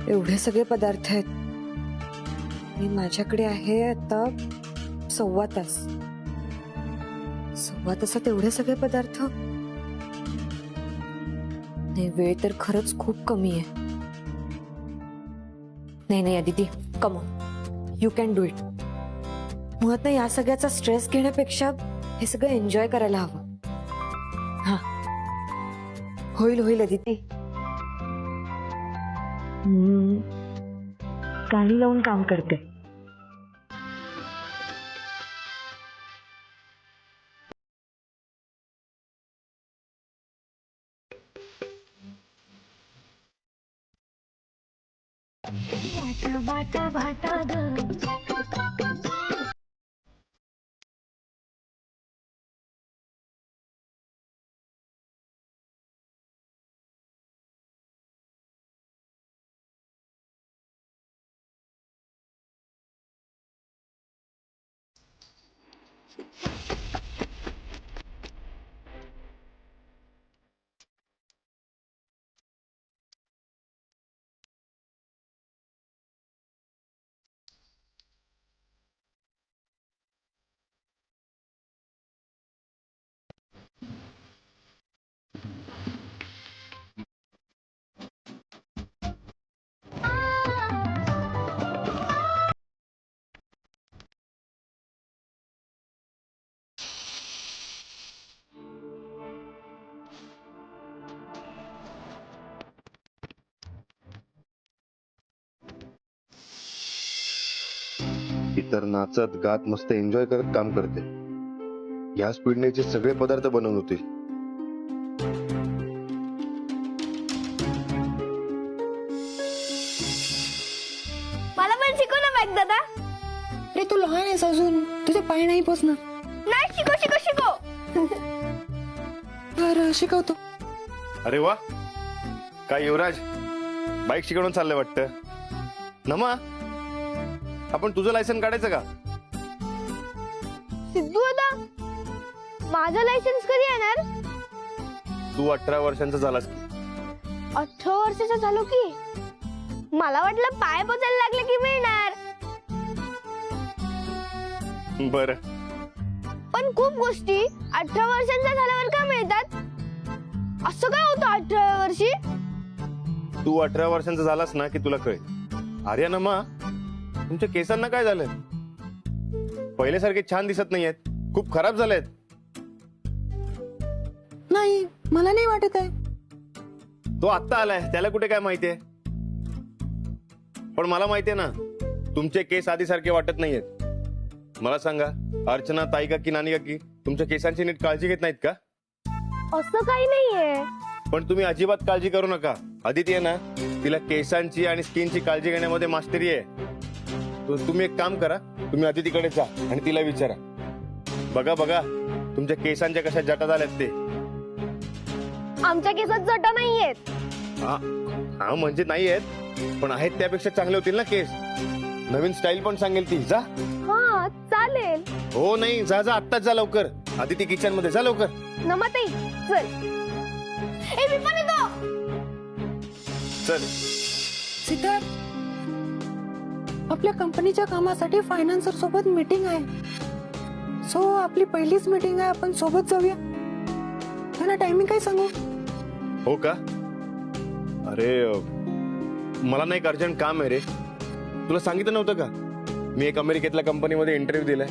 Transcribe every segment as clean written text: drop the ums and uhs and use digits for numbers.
एवढे सगळे पदार्थ आहेत आणि माझ्याकडे आहे आता 1.25 तास. 1.25 तासात एवढे सगळे पदार्थ? नाही, वेळ तर खरंच खूप कमी आहे. नाही Aditi, come on, you can do it. मुळात या सगळ्याचा स्ट्रेस घेण्यापेक्षा हे सगळं एन्जॉय करायला हवं. हा, होईल अदिती. गाणी लावून काम करते. भाटा भाटा इतर नाचत गात मस्त एन्जॉय करत काम करते. या स्पीडने जे सगळे पदार्थ बनवून होते. मला पण शिकव ना बॅग दादा. अरे तू लहान आहेस अजून, तुझे पाय नाही पोचणार. नाही, शिकव. बरं, शिकवतो. अरे वा, काय युवराज, बाईक शिकवून चाललंय वाटतं. नमा, आपण तुझं लायसन काढायचं का? सिद्धू दादा, माझं लायसन्स कधी येणार? तू 18 वर्षांचा झालास की. 18 वर्षाचा झालो की? मला वाटलं पाय पोचायला लागले की मिळणार. बर, पण खूप गोष्टी 18 वर्षांचा झाल्यावर का मिळतात? असं काय होतं 18 वर्षी? तू 18 वर्षांचा झालास ना की तुला कळेल. आर्या, नमा, तुमच्या केसांना काय झालं? पहिल्यासारखे छान दिसत नाहीयेत, खूप खराब झालेत. नाही, मला नाही वाटत आहे. तो आत्ता आलाय, त्याला कुठे काय माहितीये. पण मला माहितीये ना, तुमचे केस आधीसारखे वाटत नाहीयेत. मला सांगा, अर्चना ताई का की नानी का की तुमच्या केसांची नीट काळजी घेत नाहीत का? असं काही नाहीये. पण तुम्ही अजिबात काळजी करू नका. अदिती आहे ना, तिला केसांची आणि स्किनची काळजी घेण्यामध्ये मास्टरी आहे. तुम्ही एक काम करा, तुम्ही अदितीकडे जा आणि तिला विचारा. बघा तुमच्या केसांच्या कशा जटा झाल्यात ते. आमच्या केसात जटा नाहीयेत. हा म्हणजे नाही आहेत, पण आहेत त्यापेक्षा चांगले होतील ना केस. नवीन स्टाईल पण सांगेल ती. जा. हा, चालेल. हो, नाही, जा आत्ताच जा लवकर. अदिती किचन मध्ये जा लवकर. नमाताई, चल. मी पण येतो. चल. सिद्धार्थ, आपल्या कंपनीच्या कामासाठी फायनान्सर सोबत मीटिंग आहे. सो आपली पहिलीच मीटिंग आहे, आपण सोबत जाऊया. त्यांना टायमिंग काय सांगू? हो का? अरे, मला ना एक अर्जंट काम आहे रे. तुला सांगितलं नव्हतं का, मी एक अमेरिकेतल्या कंपनीमध्ये इंटरव्ह्यू दिलाय.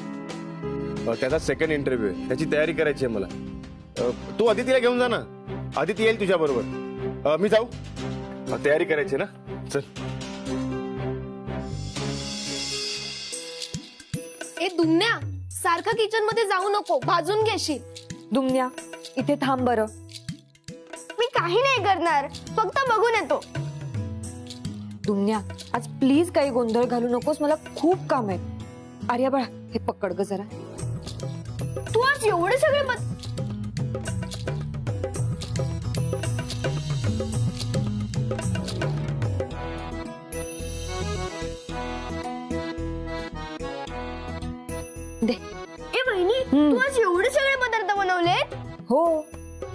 त्याचा सेकंड इंटरव्ह्यू आहे, त्याची तयारी करायची आहे मला. तू अदितीला घेऊन जा ना, अदिती येईल तुझ्या बरोबर. मी जाऊ? तयारी करायची ना, चल. ए दुमण्या, सारखं किचन मध्ये जाऊ नको, भाजून घेशील. दुमण्या, इथे थांब बरं. मी काही नाही करणार, फक्त बघून येतो. दुमण्या, आज प्लीज काही गोंधळ घालू नकोस, मला खूप काम आहे. आर्या बाळा, हे पकड ग जरा. तू आज एवढे सगळे दे. ए बहिणी, तू आज एवढे सगळे पदार्थ बनवलेत? हो,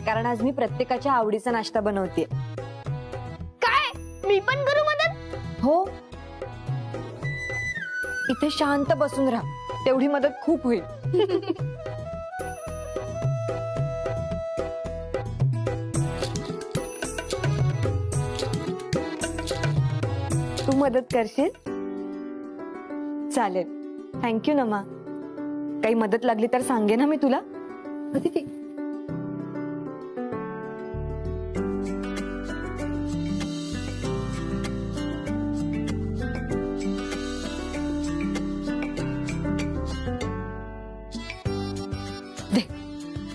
कारण आज मी प्रत्येकाच्या आवडीचा नाश्ता बनवते. काय? मी पण करू मदत? इथे शांत बसून राहा, तेवढी मदत खूप होईल. तू मदत करशील? चालेल. थँक्यू नमा. काही मदत लागली तर सांगे ना मी तुला. अदिती,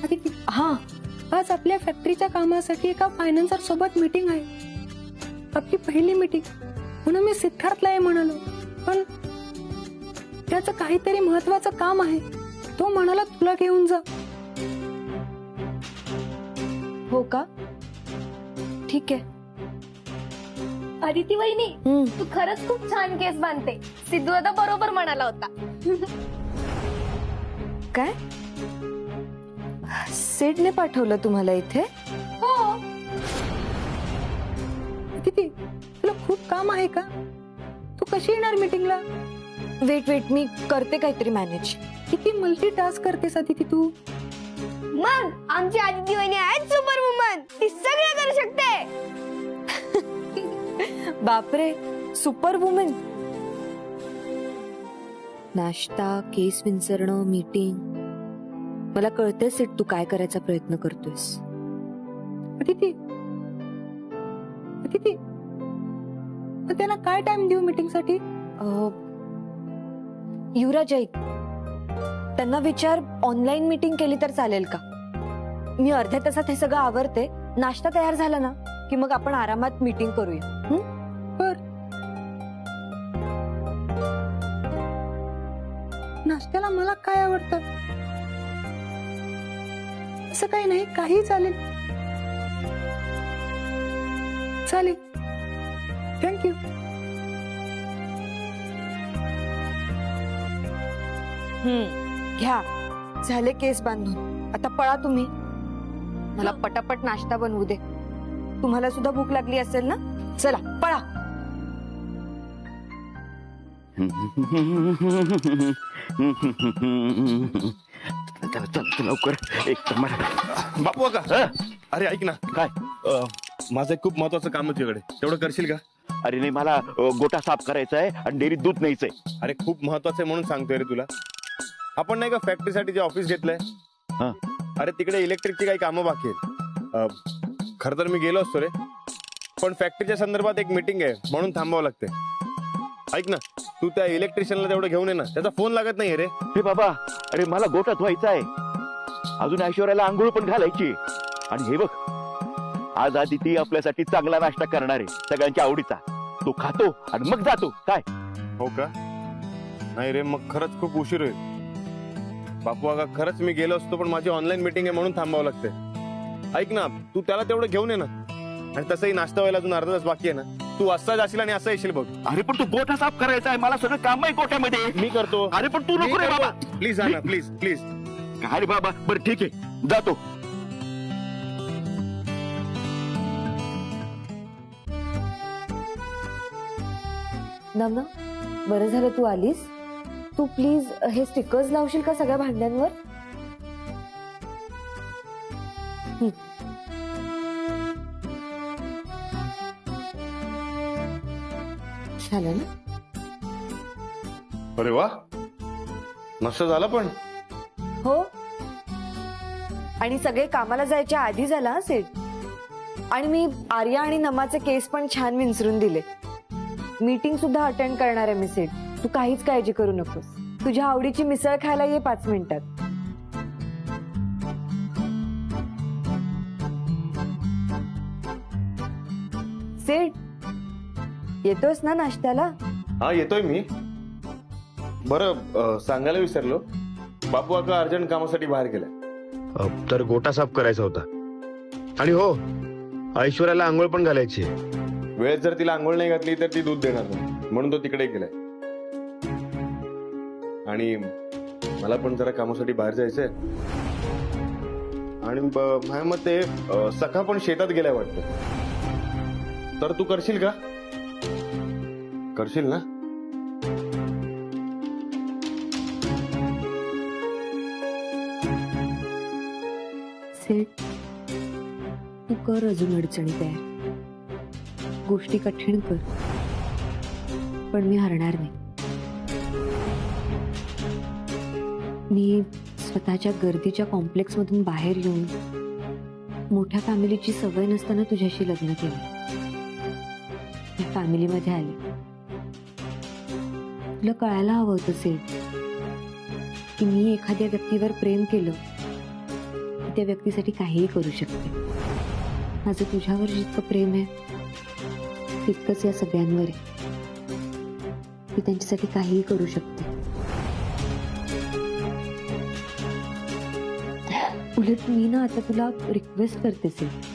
अदिती, हा आज आपल्या फॅक्टरीच्या कामासाठी एका फायनान्सर सोबत मीटिंग आहे. आपली पहिली मीटिंग, म्हणून मी सिद्धार्थला हे म्हणालो, पण त्याचं काहीतरी महत्वाचं काम आहे. तो म्हणाला तुला घेऊन जा. हो का? ठीक आहे. अदिती वहिनी, हम्म. तू खरंच खूप छान केस बांधते. सिद्धू दादा बरोबर म्हणाला होता. काय? सिडने पाठवलं तुम्हाला इथे? हो. अदिती, तुला खूप काम आहे का? तू कशी येणार मीटिंगला? वेट वेट, मी करते काहीतरी मॅनेज. किती मल्टीटास्क करतेस अदिती तू. मग आमची आदिती वहिनी आहेत सुपर वुमन. ती सगळं करू शकते. बापरे, सुपर वुमन. नाश्ता, केस विंचरणं, मीटिंग. मला कळतंय सिट, तू काय करायचा प्रयत्न करतोयस. अदिती, अदिती, मग त्यांना काय टाइम देऊ मीटिंग साठी? युवराज ऐक, त्यांना विचार ऑनलाईन मीटिंग केली तर चालेल का? मी अर्ध्या तासात हे सगळं आवरते. नाश्ता तयार झाला ना की मग आपण आरामात मीटिंग करूया. बर. नाश्त्याला मला काय आवडतं? असं काही नाही, काही चालेल. चालेल, थँक्यू. घ्या, झाले केस बांधून. आता पळा तुम्ही. मला पटापट नाश्ता बनवू दे. तुम्हाला सुद्धा भूक लागली असेल ना? चला पळा. चल चल चल लवकर. एक तर मला बापू का? अरे ऐक ना, काय? माझं एक खूप महत्वाचं काम आहे तुझ्याकडे. तेवढं करशील का? अरे नाही, मला गोटा साफ करायचा आहे आणि डेअरीत दूध न्यायचंय. अरे खूप महत्वाचं आहे म्हणून सांगतोय रे तुला. आपण नाही का फॅक्टरीसाठी जे ऑफिस घेतलंय, हा. अरे तिकडे इलेक्ट्रिकची काही कामं बाकी आहेत. खरं तर मी गेलो असतो रे, पण फॅक्टरीच्या संदर्भात एक मीटिंग आहे म्हणून थांबावं लागते. ऐक ना, तू त्या इलेक्ट्रिशियनला तेवढं घेऊन ये ना. त्याचा फोन लागत नाही रे. हे बाबा, अरे मला गोटा धुवायचा आहे. अजून ऐश्वर्याला आंघोळ पण घालायची. आणि हे बघ, आज आदिती आपल्यासाठी चांगला नाश्ता करणार आहे, सगळ्यांच्या आवडीचा. तो खातो आणि मग जातो. काय? हो का? नाही रे, मग खरंच खूप उशीर होईल. बापू अगा, खरंच मी गेलो असतो, पण माझी ऑनलाईन मीटिंग आहे म्हणून थांबावं लागतंय. ऐक ना, तू त्याला तेवढं घेऊन ये ना. आणि तसंही नाश्ता व्हायला अजून अर्धा तास बाकी आहे ना. तू असा जाशील आणि असं येशील बघ. अरे पण तू गोटा साफ करायचा आहे, मला सगळं काम आहे गोट्यामध्ये. मी करतो. अरे पण तू नको रे बाबा. प्लीज ना, प्लीज प्लीज. काय रे बाबा, बरं ठीक आहे, जातो. नम्न, बरं झालं तू आलीस. तू प्लीज हे स्टिकर्स लावशील का सगळ्या भांड्यांवर? झालं ना? अरे वा, मस्त झालं पण. हो, आणि सगळे कामाला जायच्या आधी झाला सेट. आणि मी आर्या आणि नमाचे केस पण छान विंचरून दिले. मीटिंग सुद्धा अटेंड करणार आहे मी सेट. तू काहीच काळजी करू नकोस. तुझ्या आवडीची मिसळ खायला ये 5 मिनिटात. सेट, येतोस ना नाश्त्याला? हा, येतोय मी. बरं, सांगायला विसरलो, बापू आता अर्जंट कामासाठी बाहेर गेलाय. तर गोटा साफ करायचा होता. आणि हो, ऐश्वर्याला आंघोळ पण घालायची. वेळेत जर तिला आंघोळ नाही घातली तर ती दूध देणार नाही, म्हणून तो तिकडे गेलाय. आणि मला पण जरा कामासाठी बाहेर जायचंय. आणि माझ्या मते सखा पण शेतात गेलाय वाटतं. तर तू करशील का? करशील ना? कर अजून अडचणी तयार, गोष्टी कठीण कर, पण मी हरणार नाही. मी स्वतःच्या गर्दीच्या कॉम्प्लेक्स मधून बाहेर येऊन मोठ्या फॅमिलीची सवय नसताना तुझ्याशी लग्न केलं. या फॅमिलीमध्ये आले. तुला कळायला हवं होतं सेठ की मी एखाद्या व्यक्तीवर प्रेम केलं की त्या व्यक्तीसाठी काहीही करू शकते. माझं तुझ्यावर जितकं प्रेम आहे तितकंच या सगळ्यांवर आहे. मी त्यांच्यासाठी काहीही करू शकते. उलट मी ना आता तुला रिक्वेस्ट करते सेठ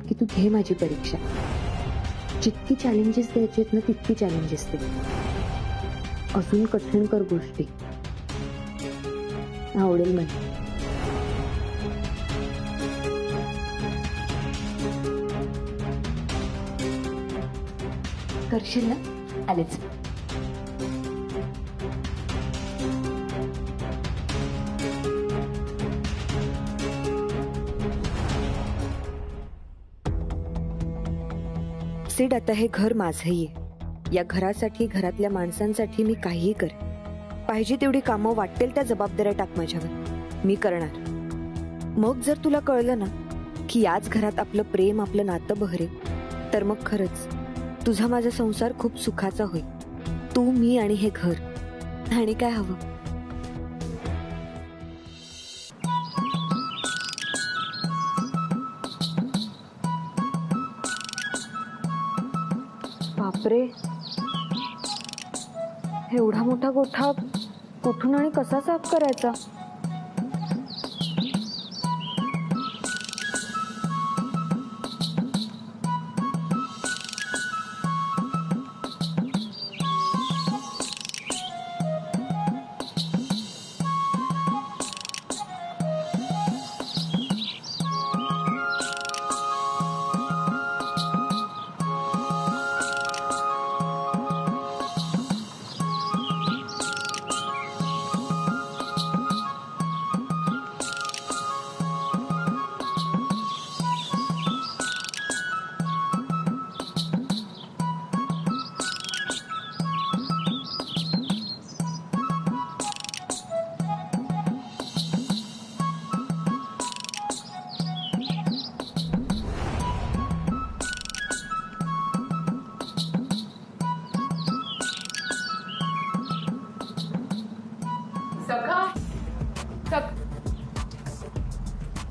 की तू घे माझी परीक्षा. जितकी चॅलेंजेस द्यायची आहेत ना तितकी चॅलेंजेस दे. अजून कठीण कर गोष्टी. आवडेल मला. करशील ना? आलेच. सीड, आता हे घर माझंही आहे. या घरासाठी, घरातल्या माणसांसाठी मी काहीही करेन. पाहिजे तेवढी कामं, वाटेल त्या जबाबदाऱ्या टाक माझ्यावर, मी करणार. मग जर तुला कळलं ना की याच घरात आपलं प्रेम, आपलं नातं बहरेल, तर मग खरंच तुझा माझा संसार खूप सुखाचा होईल. तू, मी आणि हे घर. आणि काय हवं? बापरे, एवढा मोठा गोठा कुठून आणि कसा साफ करायचा?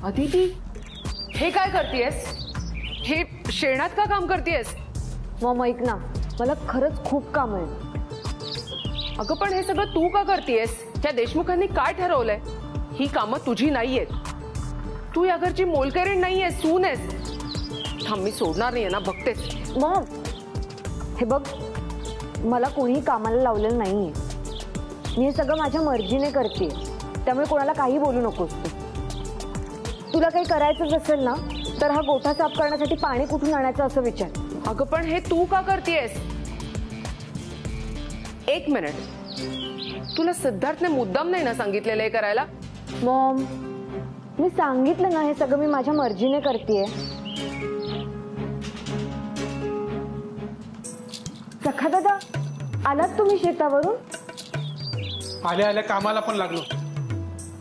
अदिती, हे काय करतेयस? हे शेणात का काम करतेयस? मग ऐक ना, मला खरंच खूप काम आहे. अगं पण हे सगळं तू का करतेयस? त्या देशमुखांनी काय ठरवलंय? ही कामं तुझी नाहीयेत. तू या घरची मोलकरीण नाहीयेस, सून आहेस. थांब, मी सोडणार नाहीये ना, बघतेच. मग हे बघ, मला कोणी कामाला लावलेलं नाहीये. मी हे सगळं माझ्या मर्जीने करते, त्यामुळे कोणाला काही बोलू नकोस. तुला काही करायचंच असेल ना तर हा गोठा साफ करण्यासाठी पाणी कुठून आणायचं असं विचार. अगं पण हे तू का करतेयस? एक मिनिट, तुला सिद्धार्थने मुद्दाम नाही ना सांगितलेलं हे करायला? मॉम, मी सांगितलं ना हे सगळं मी माझ्या मर्जीने करतेय. सखा दादा, आलात तुम्ही शेतावरून? आल्या आल्या कामाला पण लागलो.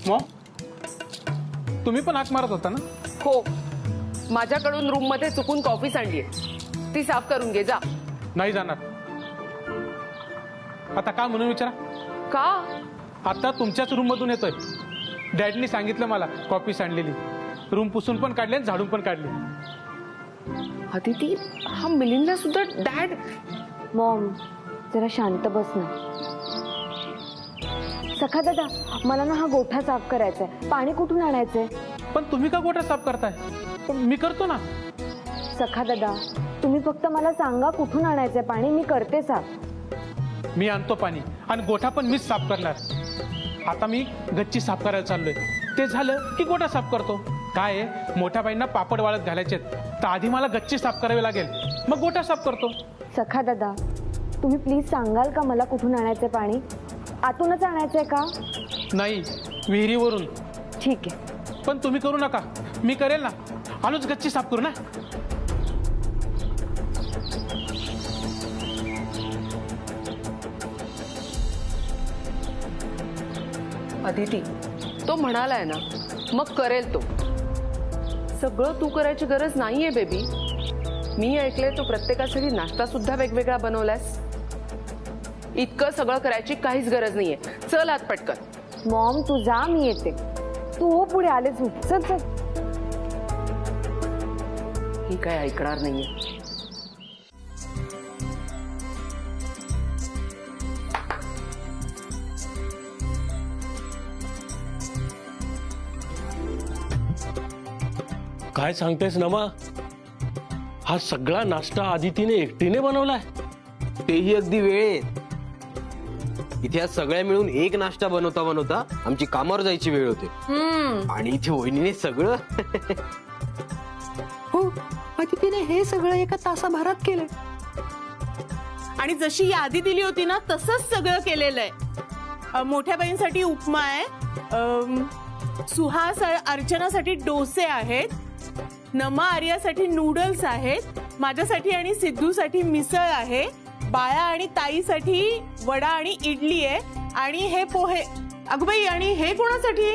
मग तुम्ही पण हाक मारत होता ना? हो, माझ्याकडून रूम मध्ये चुकून कॉफी सांडलीये, ती साफ करून घे जा. नाही जाणार. आता का म्हणून विचारा. का? आता तुमच्याच रूम मधून येतोय. डॅडनी सांगितलं मला कॉफी सांडलेली. रूम पुसून पण काढले आणि झाडून पण काढले. अदिती, हा मिलिंदला सुद्धा डॅड. मॉम, जरा शांत बस ना. सखा दादा, मला ना हा गोठा साफ करायचा आहे. पाणी कुठून आणायचंय? पण तुम्ही का गोठा साफ करताय? पण मी करतो ना. सखा दादा, तुम्ही फक्त मला सांगा कुठून आणायचंय पाणी, मी करते साफ. मी आणतो पाणी आणि गोठा पण मीच साफ करणार. आता मी गच्ची साफ करायला चाललोय. ते झालं की गोठा साफ करतो. काय आहे, मोठ्या बाईंना पापड वाळत घालायचे, तर आधी मला गच्ची साफ करावी लागेल, मग गोठा साफ करतो. सखा दादा, तुम्ही प्लीज सांगाल का मला कुठून आणायचंय पाणी? आतूनच आणायचंय का? नाही, विहिरीवरून. ठीक आहे. पण तुम्ही करू नका, मी करेल ना. आलोच, गच्ची साफ करू ना. अदिती, तो म्हणालाय ना, मग करेल तो. सगळं तू करायची गरज नाहीये बेबी. मी ऐकलंय तू प्रत्येकासाठी नाश्ता सुद्धा वेगवेगळा बनवलास. इतकं सगळं करायची काहीच गरज नाहीये. चल आत पटकन. मॉम तू जा, मी येते. तू हो पुढे, आलेच मी. चल चल. ही काय ऐकणार नाहीये. काय सांगतेस नमा? हा सगळा नाश्ता आदितीने एकटीने बनवलाय? तेही अगदी वेळेत. इथे आज सगळ्या मिळून एक नाश्ता बनवता बनवता आमची कामावर जायची वेळ होते. आणि इथे वहिनीने सगळं हो, अदितीने हे सगळं एका तासाभरात केलंय. आणि जशी यादी दिली होती ना तसंच सगळं केलेलं आहे. मोठ्या बहिणीसाठी उपमा आहे, सुहास अर्चनासाठी डोसे आहेत, नमा आर्यासाठी नूडल्स आहेत, माझ्यासाठी आणि सिद्धूसाठी मिसळ आहे, बाळा आणि ताईसाठी वडा आणि इडली आहे, आणि हे पोहे. अगं बाई, आणि हे कोणासाठी?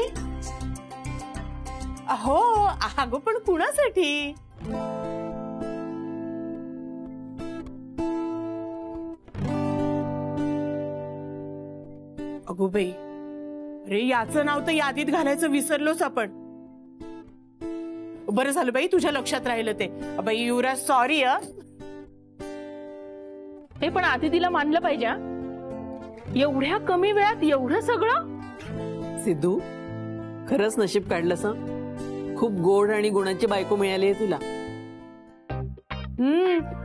हो अगं पण कुणासाठी? अगो बाई, अरे याचं नाव तर यादीत घालायचं विसरलोच आपण. बरं झालं बाई तुझ्या लक्षात राहिलं ते. बाई युवराज, सॉरी. हे पण आधी तिला मानलं पाहिजे. एवढ्या कमी वेळात एवढं सगळं. सिद्धू, खरंच नशीब काढलंस हं. खूप गोड आणि गुणाची बायको मिळाली आहे तुला.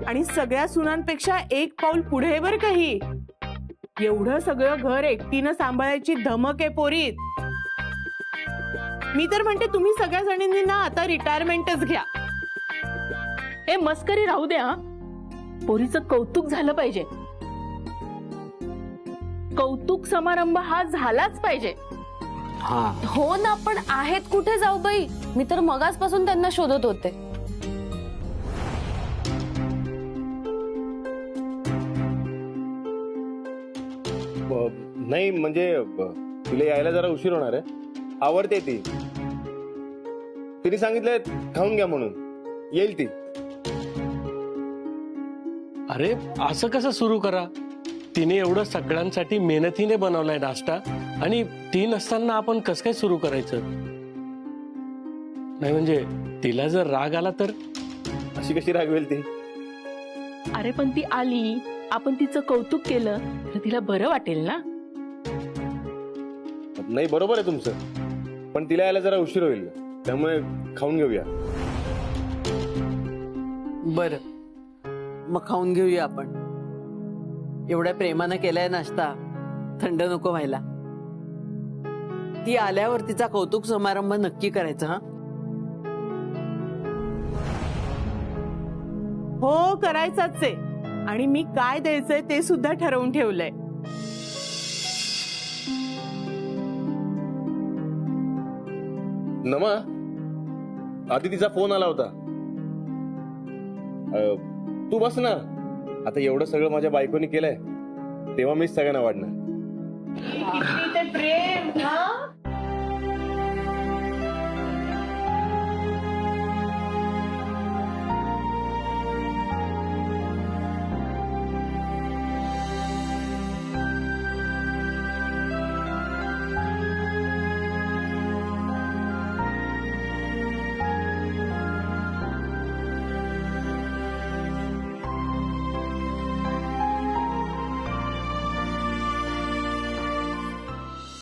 आणि सगळ्या सुनांपेक्षा एक पाऊल पुढे बर काही. एवढं सगळं घर एकटीनं सांभाळायची धमक आहे पोरीत. मी तर म्हणते तुम्ही सगळ्या जणींनी ना आता रिटायरमेंटच घ्या. हे मस्करी राहू द्या. पोरीचं कौतुक झालं पाहिजे. कौतुक समारंभ हा झालाच पाहिजे. हो ना, पण आहेत कुठे जाऊ बाई? मी तर मगासपासून त्यांना शोधत होते. नाही म्हणजे तिला यायला जरा उशीर होणार आहे. आवडते ती. तिने सांगितलंय खाऊन घ्या म्हणून. येईल ती. अरे असं कसं सुरू करा? तिने एवढं सगळ्यांसाठी मेहनतीने बनवलाय नाश्ता, आणि ती नसताना आपण कसं काय सुरू करायचं? नाही म्हणजे तिला जर राग आला तर? अशी कशी रागवेल ती? अरे पण ती आली, आपण तिचं कौतुक केलं तर तिला बरं वाटेल ना. नाही बरोबर आहे तुमचं, पण तिला यायला जरा उशीर होईल, त्यामुळे खाऊन घेऊया. बर, मग खाऊन घेऊया आपण. एवढ्या प्रेमानं केलाय नाश्ता, थंड नको व्हायला. ती आल्यावर तिचा कौतुक समारंभ नक्की करायचा. हा हो, करायचाच आहे. आणि मी काय द्यायचंय ते सुद्धा ठरवून ठेवलंय. नमा, आधी तिचा फोन आला होता. तू बस ना. आता एवढं सगळं माझ्या बायकोनी केलंय, तेव्हा मीच सगळ्यांना वाढणार. ते प्रेम.